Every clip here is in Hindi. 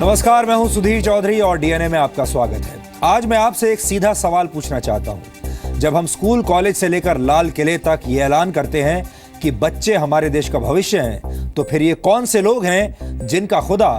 नमस्कार, मैं हूं सुधीर चौधरी और डीएनए में आपका स्वागत है। आज मैं आपसे एक सीधा सवाल पूछना चाहता हूं। जब हम स्कूल, कॉलेज से लेकर लाल किले तक ये ऐलान करते हैं कि बच्चे हमारे देश का भविष्य हैं, तो फिर ये कौन से लोग हैं जिनका खुदा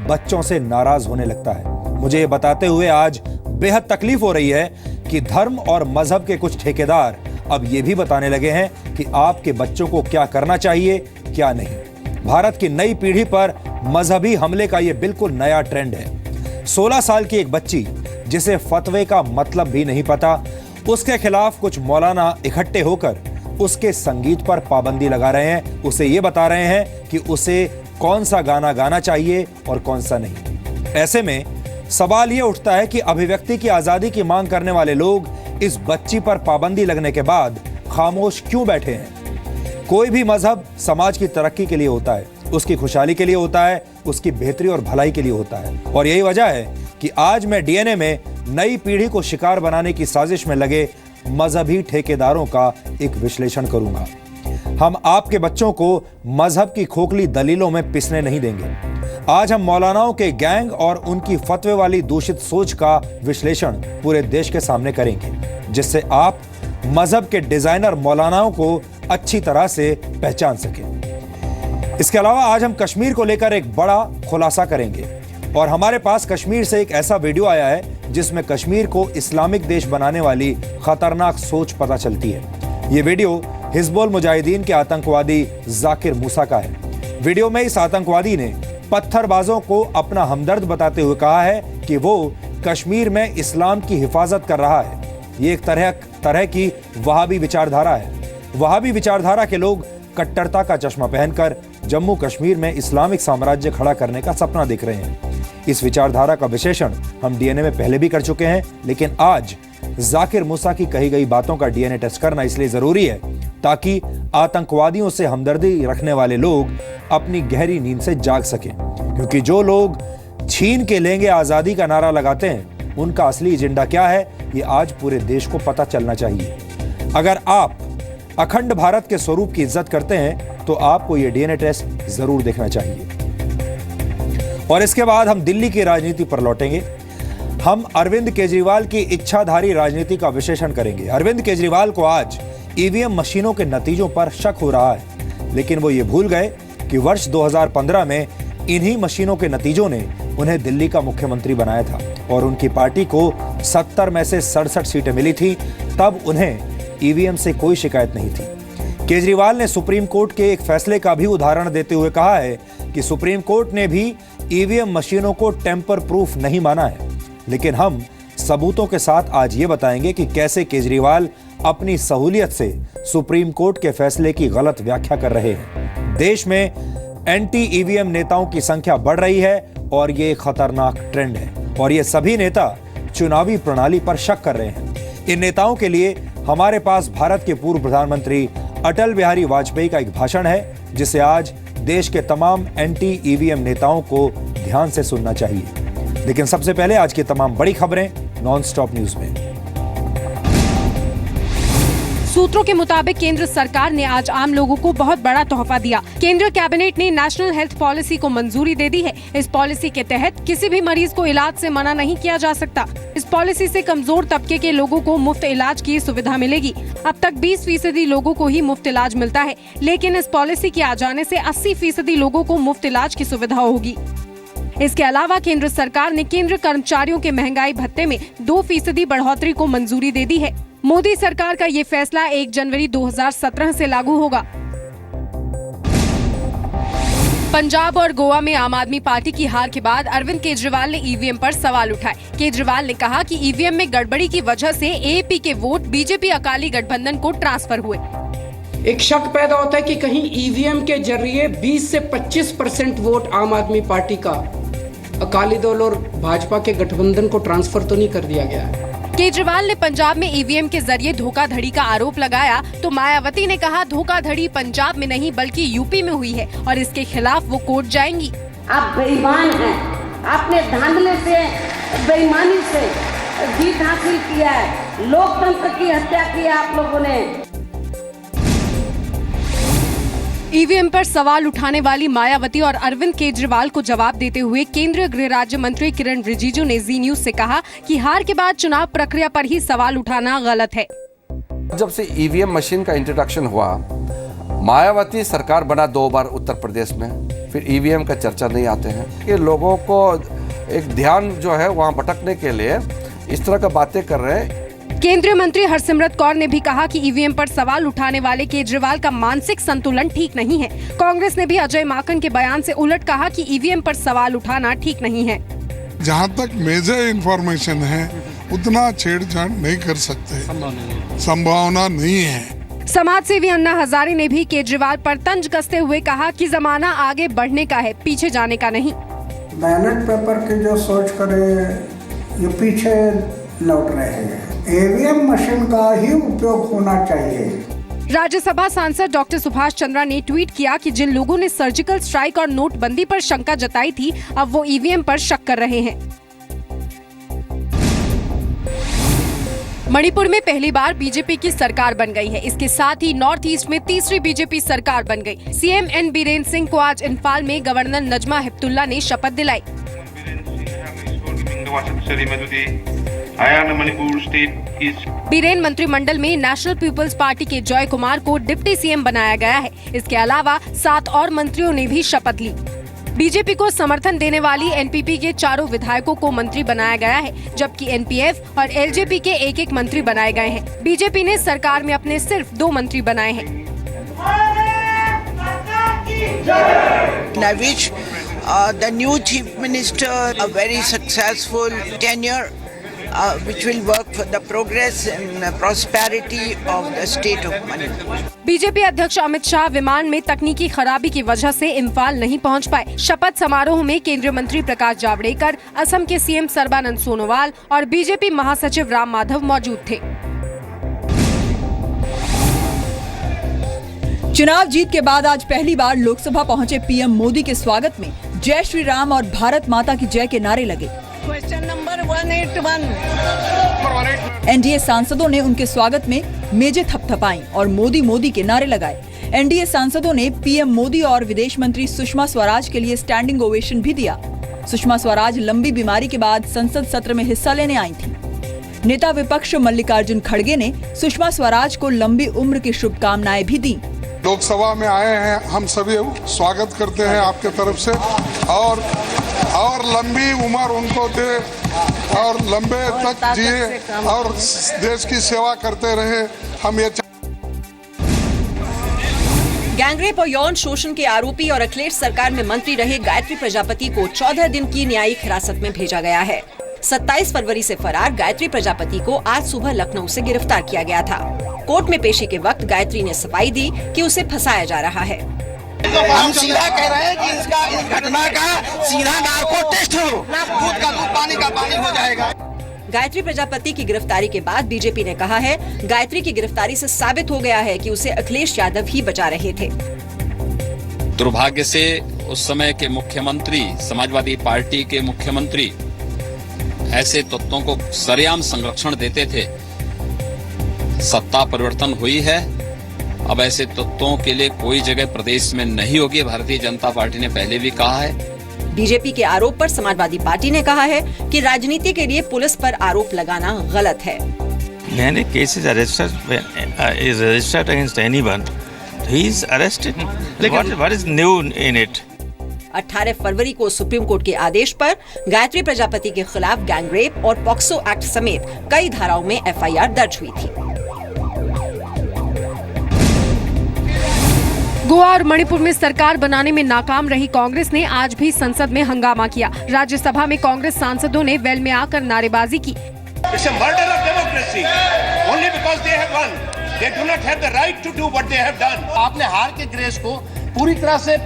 बच्चों से नाराज होने लगता है? मुझे ये बताते हुए आज बेहद तकलीफ हो रही है कि धर्म और मजहब के कुछ ठेकेदार अब ये भी बताने लगे हैं कि आपके बच्चों को क्या करना चाहिए, क्या नहीं। भारत की नई पीढ़ी पर मजहबी हमले का यह बिल्कुल नया ट्रेंड है। 16 साल की एक बच्ची जिसे फतवे का मतलब भी नहीं पता, उसके खिलाफ कुछ मौलाना इकट्ठे होकर उसके संगीत पर पाबंदी लगा रहे हैं। उसे ये बता रहे हैं कि उसे कौन सा गाना गाना चाहिए और कौन सा नहीं। ऐसे में सवाल ये उठता है कि अभिव्यक्ति की आजादी की मांग करने वाले लोग इस बच्ची पर पाबंदी लगने के बाद खामोश क्यों बैठे हैं? कोई भी मजहब समाज की तरक्की के लिए होता है, उसकी खुशहाली के लिए होता है, उसकी बेहतरी और भलाई के लिए होता है। और यही वजह है कि आज मैं डीएनए में नई पीढ़ी को शिकार बनाने की साजिश में लगे मजहबी ठेकेदारों का एक विश्लेषण करूंगा। हम आपके बच्चों को मजहब की खोखली दलीलों में पिसने नहीं देंगे। आज हम मौलानाओं के गैंग और उनकी फतवे वाली दूषित सोच का विश्लेषण पूरे देश के सामने करेंगे, जिससे आप मजहब के डिजाइनर मौलानाओं को अच्छी तरह से पहचान सकें। इसके अलावा आज हम कश्मीर को लेकर एक बड़ा खुलासा करेंगे और हमारे पास कश्मीर से एक ऐसा वीडियो आया है जिसमें कश्मीर को इस्लामिक देश बनाने वाली खतरनाक सोच पता चलती है। ये वीडियो हिजबुल मुजाहिदीन के आतंकवादी जाकिर मूसा का है। वीडियो में इस आतंकवादी ने पत्थरबाजों को अपना हमदर्द बताते हुए कहा है कि वो कश्मीर में इस्लाम की हिफाजत कर रहा है। ये एक तरह की वहाबी विचारधारा है। वहाबी विचारधारा के लोग कट्टरता का चश्मा पहनकर जम्मू कश्मीर में इस्लामिक साम्राज्य खड़ा करने का सपना देख रहे हैं। इस विचारधारा का विश्लेषण हम डीएनए में पहले भी कर चुके हैं, लेकिन आज जाकिर मूसा की कही गई बातों का डीएनए टेस्ट करना इसलिए जरूरी है ताकि आतंकवादियों से हमदर्दी रखने वाले लोग अपनी गहरी नींद से जाग सकें। क्योंकि जो लोग छीन के लेंगे आजादी का नारा लगाते हैं, उनका असली एजेंडा क्या है, ये आज पूरे देश को पता चलना चाहिए। अगर आप अखंड भारत के स्वरूप की इज्जत करते हैं तो आपको यह डीएनए टेस्ट जरूर देखना चाहिए। और इसके बाद हम दिल्ली की राजनीति पर लौटेंगे। हम अरविंद केजरीवाल की इच्छाधारी राजनीति का विश्लेषण करेंगे। अरविंद केजरीवाल को आज ईवीएम मशीनों के नतीजों पर शक हो रहा है, लेकिन वो ये भूल गए कि वर्ष 2015 में इन्हीं मशीनों के नतीजों ने उन्हें दिल्ली का मुख्यमंत्री बनाया था और उनकी पार्टी को 70 में से 67 सीटें मिली थी। तब उन्हें ईवीएम से कोई शिकायत नहीं थी। केजरीवाल ने सुप्रीम कोर्ट के एक फैसले का भी उदाहरण देते हुए कहा है कि सुप्रीम कोर्ट ने भी ईवीएम मशीनों को टेम्पर प्रूफ नहीं माना है। लेकिन हम सबूतों के साथ आज ये बताएंगे कि कैसे केजरीवाल अपनी सहूलियत से सुप्रीम कोर्ट के फैसले की गलत व्याख्या कर रहे हैं। देश में एंटी ईवीएम नेताओं की संख्या बढ़ रही है और ये खतरनाक ट्रेंड है। और ये सभी नेता चुनावी प्रणाली पर शक कर रहे हैं। इन नेताओं के लिए हमारे पास भारत के पूर्व प्रधानमंत्री अटल बिहारी वाजपेयी का एक भाषण है, जिसे आज देश के तमाम एंटी ईवीएम नेताओं को ध्यान से सुनना चाहिए। लेकिन सबसे पहले आज की तमाम बड़ी खबरें नॉन स्टॉप न्यूज में। सूत्रों के मुताबिक केंद्र सरकार ने आज आम लोगों को बहुत बड़ा तोहफा दिया। केंद्र कैबिनेट ने नेशनल हेल्थ पॉलिसी को मंजूरी दे दी है। इस पॉलिसी के तहत किसी भी मरीज को इलाज से मना नहीं किया जा सकता। इस पॉलिसी से कमजोर तबके के लोगों को मुफ्त इलाज की सुविधा मिलेगी। अब तक 20% लोगों को ही मुफ्त इलाज मिलता है, लेकिन इस पॉलिसी के आ जाने से 80% लोगों को मुफ्त इलाज की सुविधा होगी। इसके अलावा केंद्र सरकार ने केंद्र कर्मचारियों के महंगाई भत्ते में 2% बढ़ोतरी को मंजूरी दे दी है। मोदी सरकार का ये फैसला 1 जनवरी 2017 से लागू होगा। पंजाब और गोवा में आम आदमी पार्टी की हार के बाद अरविंद केजरीवाल ने ईवीएम पर सवाल उठाए। केजरीवाल ने कहा कि ईवीएम में गड़बड़ी की वजह से एपी के वोट बीजेपी अकाली गठबंधन को ट्रांसफर हुए। एक शक पैदा होता है कि कहीं ईवीएम के जरिए 20 से 25% वोट आम आदमी पार्टी का अकाली दल और भाजपा के गठबंधन को ट्रांसफर तो नहीं कर दिया गया है। केजरीवाल ने पंजाब में ईवीएम के जरिए धोखाधड़ी का आरोप लगाया तो मायावती ने कहा धोखाधड़ी पंजाब में नहीं बल्कि यूपी में हुई है और इसके खिलाफ वो कोर्ट जाएंगी। आप बेईमान हैं, आपने धांधले से, बेईमानी से जीत हासिल किया है, लोकतंत्र की हत्या की आप लोगों ने। ईवीएम पर सवाल उठाने वाली मायावती और अरविंद केजरीवाल को जवाब देते हुए केंद्रीय गृह राज्य मंत्री किरण रिजिजू ने जी न्यूज से कहा कि हार के बाद चुनाव प्रक्रिया पर ही सवाल उठाना गलत है। जब से ईवीएम मशीन का इंट्रोडक्शन हुआ, मायावती सरकार बना 2 बार उत्तर प्रदेश में, फिर ईवीएम का चर्चा नहीं आते हैं कि लोगों को एक ध्यान जो है वहाँ भटकने के लिए इस तरह का बातें कर रहे हैं। केंद्रीय मंत्री हरसिमरत कौर ने भी कहा कि ईवीएम पर सवाल उठाने वाले केजरीवाल का मानसिक संतुलन ठीक नहीं है। कांग्रेस ने भी अजय माकन के बयान से उलट कहा कि ईवीएम पर सवाल उठाना ठीक नहीं है। जहां तक मेजर इंफॉर्मेशन है उतना छेड़छाड़ नहीं कर सकते, संभावना नहीं है। समाज सेवी अन्ना हजारे ने भी केजरीवाल पर तंज कसते हुए कहा कि जमाना आगे बढ़ने का है, पीछे जाने का नहीं। बैलेट पेपर की जो सोच करे ये पीछे लौट रहे हैं। ईवीएम मशीन का ही उपयोग होना चाहिए। राज्यसभा सांसद डॉक्टर सुभाष चंद्रा ने ट्वीट किया कि जिन लोगों ने सर्जिकल स्ट्राइक और नोटबंदी पर शंका जताई थी, अब वो ईवीएम पर शक कर रहे हैं। मणिपुर में पहली बार बीजेपी की सरकार बन गई है। इसके साथ ही नॉर्थ ईस्ट में तीसरी बीजेपी सरकार बन गई। सीएम एन बीरेन सिंह को आज इम्फाल में गवर्नर नजमा हेपतुल्ला ने शपथ दिलाई। बीरेन मंत्रिमंडल में नेशनल पीपल्स पार्टी के जॉय कुमार को डिप्टी सीएम बनाया गया है। इसके अलावा 7 और मंत्रियों ने भी शपथ ली। बीजेपी को समर्थन देने वाली एनपीपी के 4 विधायकों को मंत्री बनाया गया है, जबकि एनपीएफ और एलजेपी के 1-1 मंत्री बनाए गए हैं। बीजेपी ने सरकार में अपने सिर्फ 2 मंत्री बनाए हैं। I wish the new chief minister a very successful tenure which will work for the progress and prosperity of the state of Manipur. BJP अध्यक्ष अमित शाह विमान में तकनीकी खराबी की वजह से इम्फाल नहीं पहुंच पाए। शपथ समारोह में केंद्रीय मंत्री प्रकाश जावड़ेकर, असम के सीएम सर्बानंद सोनोवाल और बीजेपी महासचिव राम माधव मौजूद थे। चुनाव जीत के बाद आज पहली बार लोकसभा पहुंचे पीएम मोदी के स्वागत में जय श्री राम और भारत माता की जय के नारे लगे। Question number 181. एनडीए सांसदों ने उनके स्वागत में मेजें थपथपाई और मोदी मोदी के नारे लगाए। एनडीए सांसदों ने पीएम मोदी और विदेश मंत्री सुषमा स्वराज के लिए स्टैंडिंग ओवेशन भी दिया। सुषमा स्वराज लंबी बीमारी के बाद संसद सत्र में हिस्सा लेने आई थी। नेता विपक्ष मल्लिकार्जुन खड़गे ने सुषमा स्वराज को लंबी उम्र की शुभकामनाएं भी दी। लोकसभा में आए हैं, हम सभी स्वागत करते हैं आपके तरफ से और लंबी उम्र उनको दे और लंबे तक जिए और देश की सेवा करते रहे। हम ये गैंगरेप और यौन शोषण के आरोपी और अखिलेश सरकार में मंत्री रहे गायत्री प्रजापति को 14 दिन की न्यायिक हिरासत में भेजा गया है। 27 फरवरी से फरार गायत्री प्रजापति को आज सुबह लखनऊ से गिरफ्तार किया गया था। कोर्ट में पेशी के वक्त गायत्री ने सफाई दी कि उसे फंसाया जा रहा है। हम सीधा कह रहे हैं कि इस घटना का सीधा नार्को टेस्ट हो, दूध का दूध पानी का पानी हो जाएगा। गायत्री प्रजापति की गिरफ्तारी के बाद बीजेपी ने कहा है, गायत्री की गिरफ्तारी से साबित हो गया है कि उसे अखिलेश यादव ही बचा रहे थे। दुर्भाग्य से उस समय के मुख्यमंत्री, समाजवादी पार्टी के मुख्यमंत्री ऐसे तत्वों को सरेआम संरक्षण देते थे। सत्ता परिवर्तन हुई है, अब ऐसे तत्वों के लिए कोई जगह प्रदेश में नहीं होगी। भारतीय जनता पार्टी ने पहले भी कहा है। बीजेपी के आरोप पर समाजवादी पार्टी ने कहा है कि राजनीति के लिए पुलिस पर आरोप लगाना गलत है। Any case is registered against anyone, he is arrested. What is new in it? 18 फरवरी को सुप्रीम कोर्ट के आदेश पर गायत्री प्रजापति के खिलाफ गैंगरेप और पॉक्सो एक्ट समेत कई धाराओं में एफआईआर दर्ज हुई थी। गोवा और मणिपुर में सरकार बनाने में नाकाम रही कांग्रेस ने आज भी संसद में हंगामा किया। राज्यसभा में कांग्रेस सांसदों ने वेल में आकर नारेबाजी की। आपने हार के ग्रेस को पूरी तरह से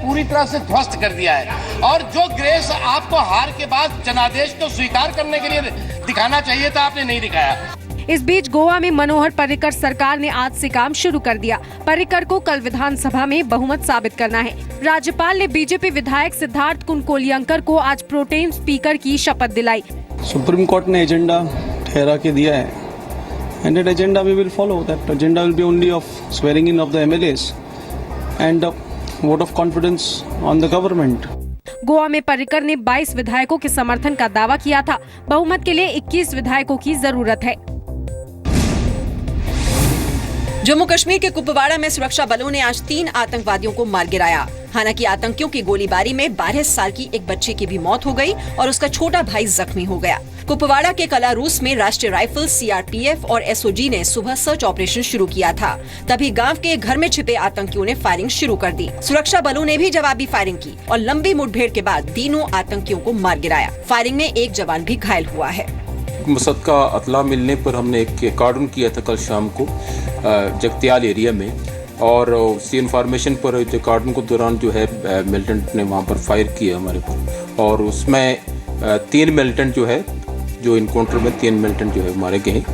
ध्वस्त कर दिया है और जो ग्रेस आपको हार के बाद जनादेश को स्वीकार करने के लिए दिखाना चाहिए था, आपने नहीं दिखाया। इस बीच गोवा में मनोहर पर्रिकर सरकार ने आज से काम शुरू कर दिया। पर्रिकर को कल विधानसभा में बहुमत साबित करना है। राज्यपाल ने बीजेपी विधायक सिद्धार्थ कुनकोलियंकर को आज प्रोटेम स्पीकर की शपथ दिलाई। सुप्रीम कोर्ट ने एजेंडा ठहरा के दिया है and that agenda we will follow. That agenda will be only of swearing in of the MLAs and vote of confidence on the government. Goa में पर्रिकर ने 22 विधायकों के समर्थन का दावा किया था। बहुमत के लिए 21 विधायकों की जरूरत है। जम्मू कश्मीर के कुपवाड़ा में सुरक्षा बलों ने आज 3 आतंकवादियों को मार गिराया। हालांकि आतंकियों की गोलीबारी में 12 साल की एक बच्चे की भी मौत हो गई और उसका छोटा भाई जख्मी हो गया। कुपवाड़ा के कलारूस में राष्ट्रीय राइफल, सीआरपीएफ और एसओजी ने सुबह सर्च ऑपरेशन शुरू किया था। तभी गांव के घर में छिपे आतंकियों ने फायरिंग शुरू कर दी। सुरक्षा बलों ने भी जवाबी फायरिंग की और लंबी मुठभेड़ के बाद तीनों आतंकियों को मार गिराया। फायरिंग में एक जवान भी घायल हुआ है। मसद का अतला मिलने पर हमने एक कार्डन किया था कल शाम को जगतियाल एरिया में, और उसी इन्फॉर्मेशन पर जो कार्डन को दौरान जो है मिलिटेंट ने वहाँ पर फायर किया हमारे पर, और उसमें 3 मिलिटेंट जो है, जो इनकाउंटर में 3 मिलिटेंट जो है मारे गए।